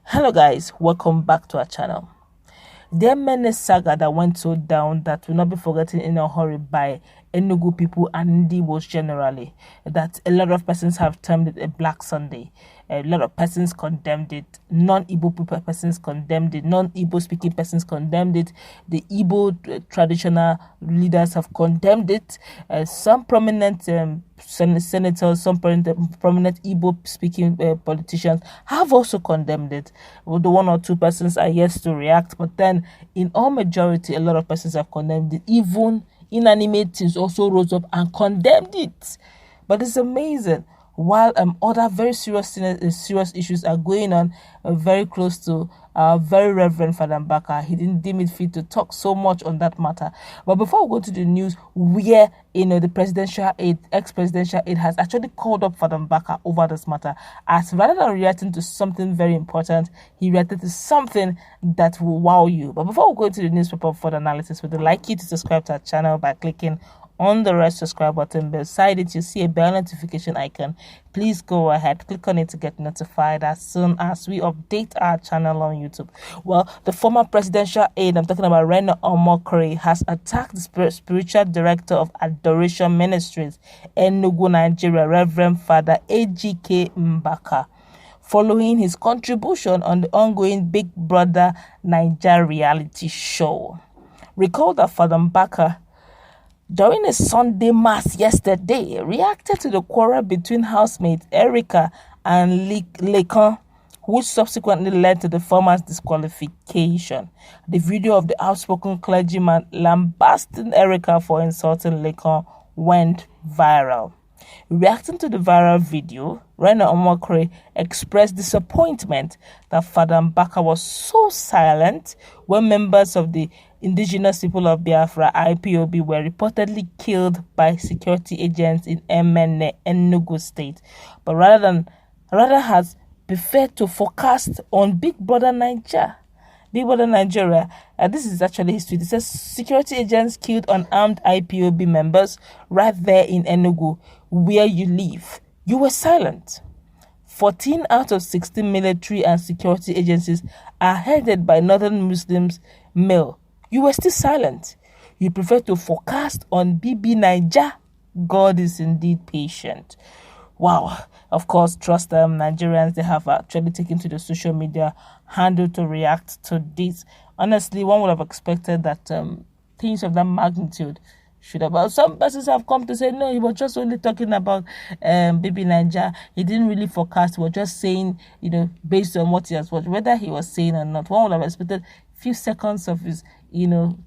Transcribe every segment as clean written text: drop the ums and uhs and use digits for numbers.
Hello guys, welcome back to our channel. The Emene saga that went so down that will not be forgotten in a hurry by Enugu people and Igbos generally, that a lot of persons have termed it a Black Sunday. A lot of persons condemned it. Non-Igbo people persons condemned it. Non-Igbo speaking persons condemned it. The Igbo traditional leaders have condemned it. Some prominent senators, some prominent Igbo speaking politicians have also condemned it. Well, the one or two persons are yet to react, but then in all majority, a lot of persons have condemned it. Even inanimate things also rose up and condemned it. But it's amazing. While other very serious issues are going on very close to our very Reverend Father Mbaka, he didn't deem it fit to talk so much on that matter. But before we go to the news, where the presidential aide, ex-presidential aide, has actually called up Father Mbaka over this matter, as rather than reacting to something very important, he reacted to something that will wow you. But before we go to the newspaper for the analysis, we'd like you to subscribe to our channel by clicking on the red subscribe button. Beside it, you see a bell notification icon. Please go ahead, click on it to get notified as soon as we update our channel on YouTube. Well, the former presidential aide, I'm talking about Reno Omokri, has attacked the spiritual director of Adoration Ministries, Enugu, Nigeria, Reverend Father Aide Mbaka, following his contribution on the ongoing Big Brother Nigeria reality show. Recall that Father Mbaka, during a Sunday mass yesterday, reacted to the quarrel between housemates Erica and Lekan, which subsequently led to the former's disqualification. The video of the outspoken clergyman lambasting Erica for insulting Lekan went viral. Reacting to the viral video, Reno Omokri expressed disappointment that Father Mbaka was so silent when members of the indigenous people of Biafra, IPOB, were reportedly killed by security agents in Emene, Enugu state, but rather has preferred to focus on Big Brother Nigeria. This is actually his tweet. It says, security agents killed unarmed IPOB members right there in Enugu, where you live. You were silent. 14 out of 16 military and security agencies are headed by Northern Muslims male. You were still silent. You prefer to focus on BBNaija. God is indeed patient. Wow. Of course, trust them, Nigerians, they have actually taken to the social media handle to react to this. Honestly, one would have expected that things of that magnitude should have. But some persons have come to say, no, he was just only talking about BBNaija. He didn't really forecast. He was just saying, based on what he has watched, whether he was saying or not. One would have expected few seconds of his,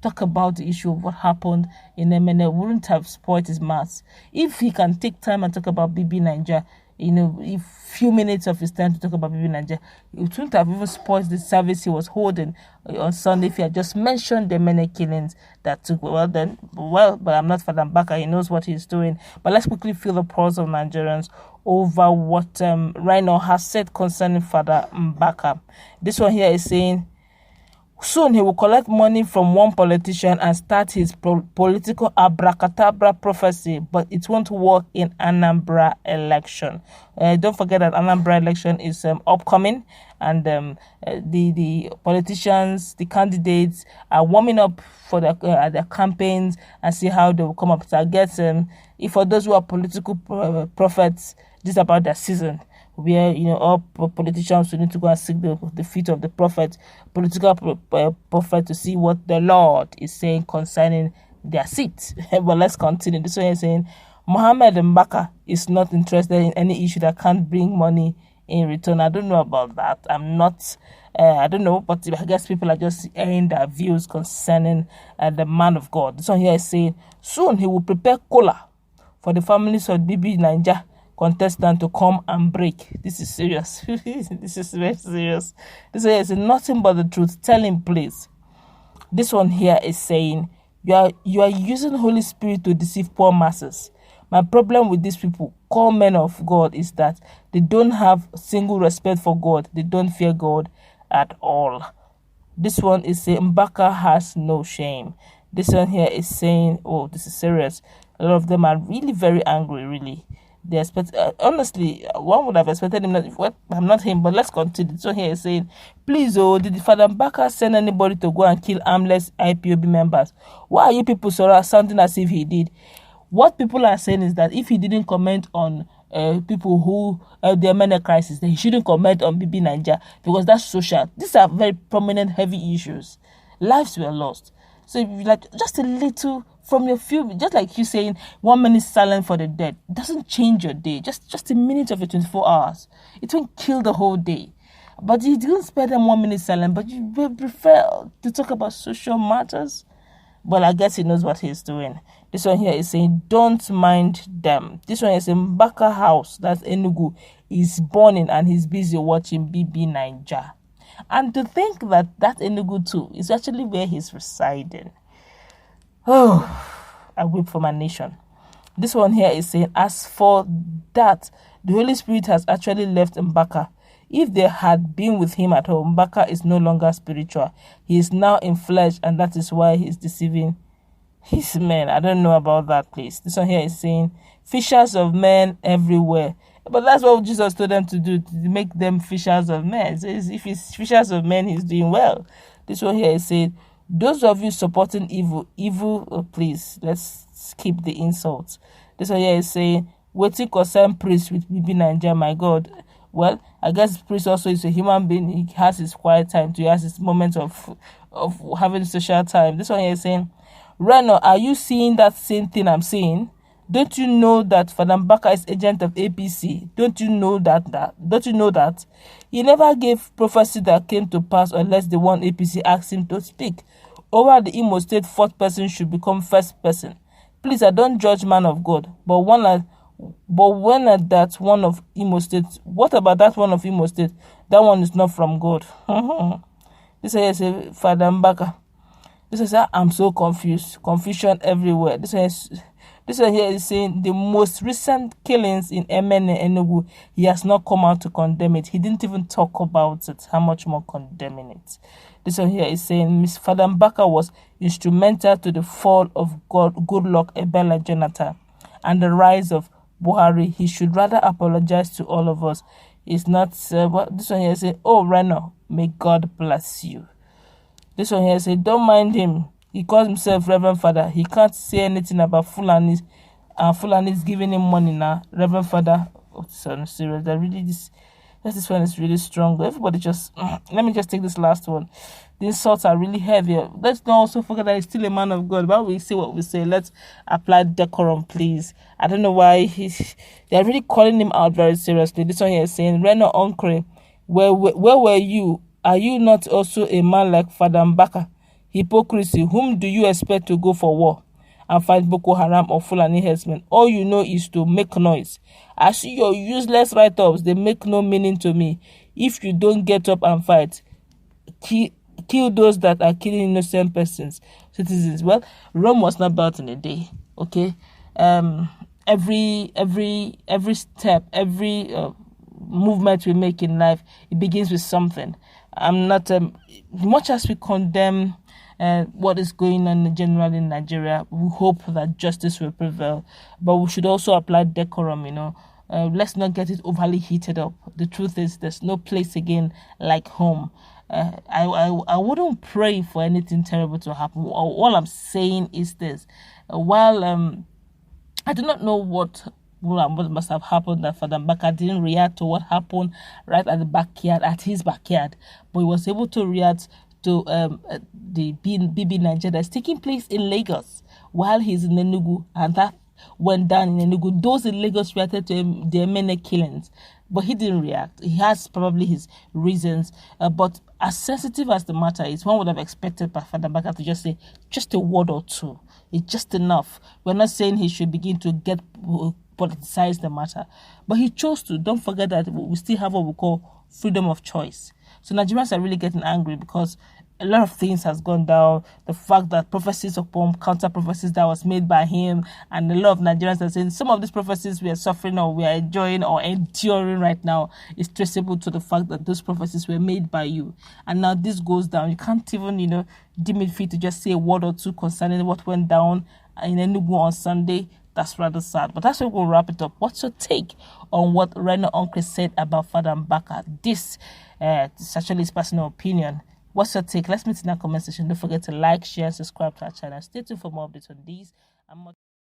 talk about the issue of what happened in Emene wouldn't have spoiled his maths. If he can take time and talk about BBNaija, if few minutes of his time to talk about BBNaija, it wouldn't have even spoiled the service he was holding on Sunday if he had just mentioned the Emene killings that took. But I'm not Father Mbaka, he knows what he's doing. But let's quickly feel the pulse of Nigerians over what Reno has said concerning Father Mbaka. This one here is saying, soon he will collect money from one politician and start his political abracadabra prophecy, but it won't work in Anambra election. Don't forget that Anambra election is upcoming, and the politicians, the candidates are warming up for their campaigns and see how they will come up. So I guess if for those who are political prophets, this is about their season, where all politicians will need to go and seek the feet of the prophet, political prophet, to see what the Lord is saying concerning their seat. But let's continue. This one is saying, Mohammed Mbaka is not interested in any issue that can't bring money in return. I don't know about that. I don't know, but I guess people are just airing their views concerning the man of God. This one here is saying, soon he will prepare cola for the families of BBNaija contestant to come and break. This is serious. This is very serious. This one is nothing but the truth. Tell him, please. This one here is saying, you are using Holy Spirit to deceive poor masses. My problem with these people, called men of God, is that they don't have single respect for God. They don't fear God at all. This one is saying, Mbaka has no shame. This one here is saying, oh, this is serious. A lot of them are really very angry, really. They expect, honestly, one would have expected him. Well, I'm not him, but let's continue. So here is saying, please, did Father Mbaka send anybody to go and kill armless IPOB members? Why are you people sounding as if he did? What people are saying is that if he didn't comment on people who the Emene crisis, then he shouldn't comment on BBNaija, because that's social. These are very prominent, heavy issues. Lives were lost. So if you like just a little from your few, just like you saying 1 minute silent for the dead, it doesn't change your day. Just a minute of your 24 hours, it won't kill the whole day. But you didn't spend them 1 minute silent, but you prefer to talk about social matters. Well, I guess he knows what he's doing. This one here is saying, don't mind them. This one is in Mbaka house, that's Enugu, is burning and he's busy watching BBNaija. And to think that Enugu too is actually where he's residing. Oh, I weep for my nation. This one here is saying, as for that, the Holy Spirit has actually left Mbaka. If they had been with him at home, Mbaka is no longer spiritual. He is now in flesh, and that is why he's deceiving his men. I don't know about that, please. This one here is saying, fishers of men everywhere. But that's what Jesus told them to do, to make them fishers of men. So if he's fishers of men, he's doing well. This one here is saying, those of you supporting evil, please, let's skip the insults. This one here is saying, waiting concern priest with BBNaija, my God. Well, I guess priest also is a human being. He has his quiet time too. He has his moments of having social time. This one here is saying, Reno, are you seeing that same thing I'm seeing? Don't you know that Father Mbaka is agent of APC? Don't you know that? Don't you know that? He never gave prophecy that came to pass unless the one APC asked him to speak. Over the Imo State, fourth person should become first person. Please, I don't judge man of God, but when that one of Imo State, what about that one of Imo State? That one is not from God. This is Father Mbaka. This is I'm so confused. Confusion everywhere. This one here is saying the most recent killings in Emene, Enugu, he has not come out to condemn it. He didn't even talk about it. How much more condemning it? This one here is saying Miss Father Mbaka was instrumental to the fall of Goodluck Ebele Jonathan and the rise of Buhari. He should rather apologize to all of us. It's not this one here is saying, oh Reno, may God bless you. This one here says, don't mind him. He calls himself Reverend Father. He can't say anything about Fulanis. Fulanis giving him money now. Reverend Father. Oh, so serious. This one is really strong. Everybody just, let me just take this last one. The insults are really heavy. Let's not also forget that he's still a man of God. But we say what we say. Let's apply decorum, please. I don't know why they're really calling him out very seriously. This one here is saying, Reno Omokri, where were you? Are you not also a man like Father Mbaka? Hypocrisy. Whom do you expect to go for war and fight Boko Haram or Fulani herdsmen? All you know is to make noise. I see your useless write-ups. They make no meaning to me. If you don't get up and fight, kill those that are killing innocent persons, citizens. Well, Rome was not built in a day. Okay. Every step, every movement we make in life, it begins with something. I'm not much as we condemn what is going on generally in Nigeria. We hope that justice will prevail, but we should also apply decorum. Let's not get it overly heated up. The truth is, there's no place again like home. I wouldn't pray for anything terrible to happen. All I'm saying is this: while I do not know what must have happened that Father Mbaka didn't react to what happened right at his backyard, but he was able to react to the BBNaija that's taking place in Lagos while he's in Enugu, and that went down in Enugu. Those in Lagos reacted to the Emene killings, but he didn't react. He has probably his reasons, but as sensitive as the matter is, one would have expected Father Mbaka to just say just a word or two. It's just enough. We're not saying he should begin to politicize the matter, but he chose to. Don't forget that we still have what we call freedom of choice. So Nigerians are really getting angry because a lot of things has gone down. The fact that prophecies upon counter prophecies that was made by him, and a lot of Nigerians are saying some of these prophecies we are suffering or we are enjoying or enduring right now is traceable to the fact that those prophecies were made by you. And now this goes down. You can't even, deem it fit to just say a word or two concerning what went down in Enugu on Sunday. That's rather sad. But that's where we'll wrap it up. What's your take on what Reno Omokri said about Father Mbaka? This is actually his personal opinion. What's your take? Let's meet in the comment section. Don't forget to like, share, and subscribe to our channel. Stay tuned for more updates on these and more.